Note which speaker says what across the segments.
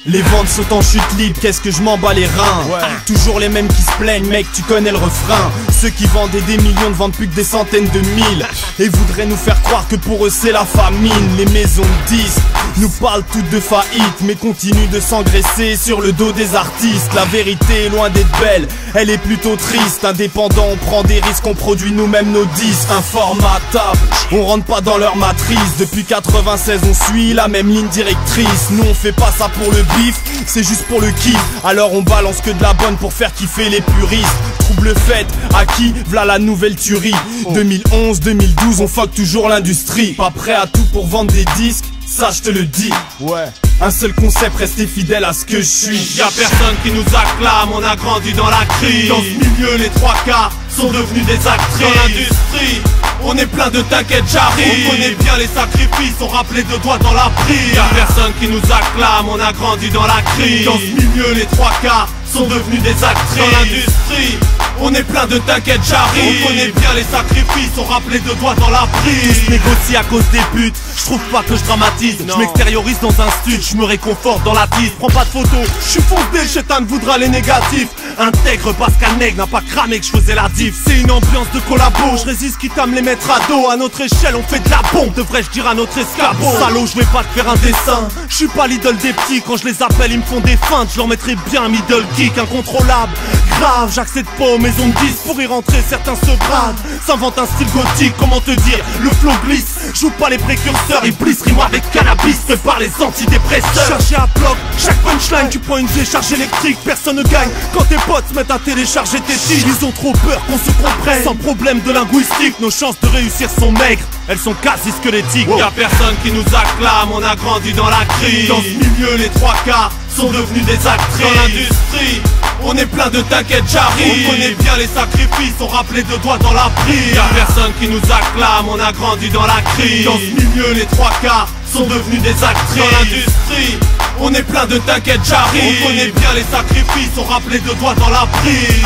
Speaker 1: Les ventes sont en chute libre, qu'est-ce que je m'en bats les reins. Toujours les mêmes qui se plaignent, mec, tu connais le refrain. Ceux qui vendaient des millions ne vendent plus que des centaines de mille et voudraient nous faire croire que pour eux c'est la famine. Les maisons de disques nous parlent toutes de faillite, mais continuent de s'engraisser sur le dos des artistes. La vérité est loin d'être belle, elle est plutôt triste. Indépendant, on prend des risques, on produit nous-mêmes nos disques. Informatable, on rentre pas dans leur matrice. Depuis 96 on suit la même ligne directrice. Nous on fait pas ça pour le bif, c'est juste pour le kiff. Alors on balance que de la bonne pour faire kiffer les puristes. Trouble fait, à qui v'là la nouvelle tuerie. 2011, 2012, on fuck toujours l'industrie. Pas prêt à tout pour vendre des disques, ça je te le dis. Un seul concept, rester fidèle à ce que je suis.
Speaker 2: Y'a personne qui nous acclame, on a grandi dans la crise. Dans ce milieu, les 3 quarts sont devenus des actrices. Dans l'industrie, on est plein de t'inquiète, j'arrive. On connaît bien les sacrifices, on rappelait de doigts dans la prise. Y'a personne qui nous acclame, on a grandi dans la crise. Dans ce milieu, les 3 quarts sont devenus des actrices. Dans l'industrie, on est plein de t'inquiète, j'arrive. On connaît bien les sacrifices, on rappelait de doigts dans la prise.
Speaker 3: Tous négocient à cause des putes, je trouve pas que je dramatise. Je m'extériorise dans un stud, je me réconforte dans la tise. Prends pas de photos, je suis fondé, chétan voudra les négatifs. Intègre parce qu'un nègre n'a pas cramé que je faisais la diff. C'est une ambiance de collabo, je résiste quitte à me les mettre à dos. À notre échelle on fait de la bombe, devrais-je dire à notre escabeau. Salaud, je vais pas te faire un dessin, je suis pas l'idole des petits. Quand je les appelle ils me font des feintes, je leur mettrai bien un middle kick. Incontrôlable, grave, j'accède pas aux maisons de 10. Pour y rentrer certains se bradent, s'inventent un style gothique. Comment te dire, le flow glisse, joue pas les précurseurs. Et bliss rime avec cannabis, prépare les antidépresseurs. Chargé à bloc, chaque punchline tu prends une décharge électrique. Personne ne gagne quand tes potes se mettent à télécharger tes titres. Ils ont trop peur qu'on se comprenne, sans problème de linguistique. Nos chances de réussir sont maigres, elles sont quasi squelettiques.
Speaker 2: Y'a personne qui nous acclame, on a grandi dans la crise. Dans ce milieu, les 3 quarts sont devenus des actrices. Dans l'industrie, on est plein de t'inquiète, j'arrive. On connaît bien les sacrifices, on rappelait de doigts dans la prise. Y'a personne qui nous acclame, on a grandi dans la crise. Dans ce milieu, les 3 quarts sont devenus des actrices. Dans l'industrie, on est plein de t'inquiète, j'arrive. On connaît bien les sacrifices, on rappelait de doigts dans la prise.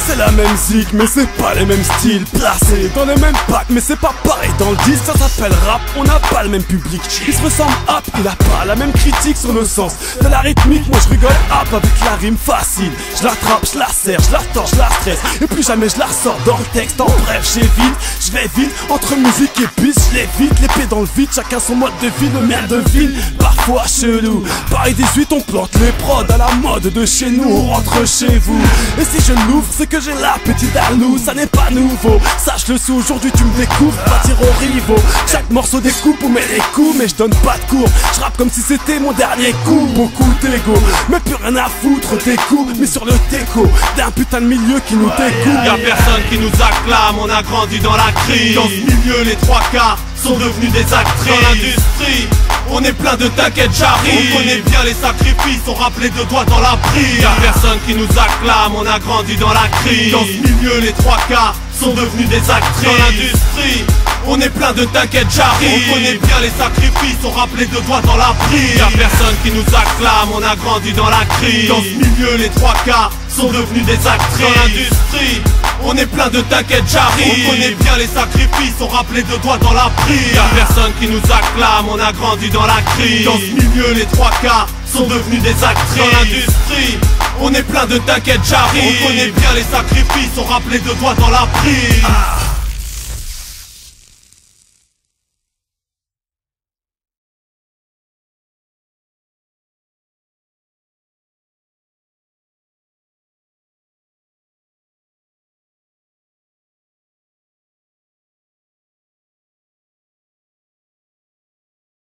Speaker 4: C'est la même zik mais c'est pas les mêmes styles. Placés dans les mêmes packs mais c'est pas pareil dans le disque. Ça s'appelle rap, on n'a pas le même public. Il se ressemble hop, il a pas la même critique sur le sens de la rythmique. Moi je rigole hop avec la rime facile. Je l'attrape, je la serre, je la torche, je la stresse. Et plus jamais je la ressors dans le texte. En bref j'évite, je vais vite. Entre musique et piste, je l'évite. L'épée dans le vide, chacun son mode de vie. Le merde devine, parfois chelou. Paris 18 on plante les prods à la mode de chez nous. On rentre chez vous. Et si je l'ouvre c'est que j'ai l'appétit d'Arlou, ça n'est pas nouveau. Sache le sou, aujourd'hui tu me découvres, bâtir au rivaux. Chaque morceau découpe ou met les coups, mais je donne pas de cours. Je rappe comme si c'était mon dernier coup. Beaucoup d'ego, mais plus rien à foutre des coups. Mais sur le déco, d'un putain de milieu qui nous découpe.
Speaker 2: Y'a personne qui nous acclame, on a grandi dans la crise. Dans ce milieu, les 3 quarts sont devenus des actrices. Dans l'industrie, on est plein de t'inquiète, j'arrive. On connaît bien les sacrifices, on rappelait de doigts dans la prise. Y'a personne qui nous acclame, on a grandi dans la crise. Dans ce milieu, les 3 quarts sont devenus des actrices. Dans l'industrie, on est plein de t'inquiète, j'arrive. On connaît bien les sacrifices, on rappelait de doigts dans la prise. Y'a personne qui nous acclame, on a grandi dans la crise. Dans ce milieu, les 3 quarts sont devenus des actrices. Dans l'industrie, on est plein de t'inquiète, j'arrive. On connaît bien les sacrifices, on rappelait de doigts dans la prise. Y'a personne qui nous acclame, on a grandi dans la crise. Dans ce milieu, les 3 quarts sont devenus des actrices. Dans l'industrie, on est plein de t'inquiète, j'arrive. On connaît bien les sacrifices, on rappelait de doigts dans la prise.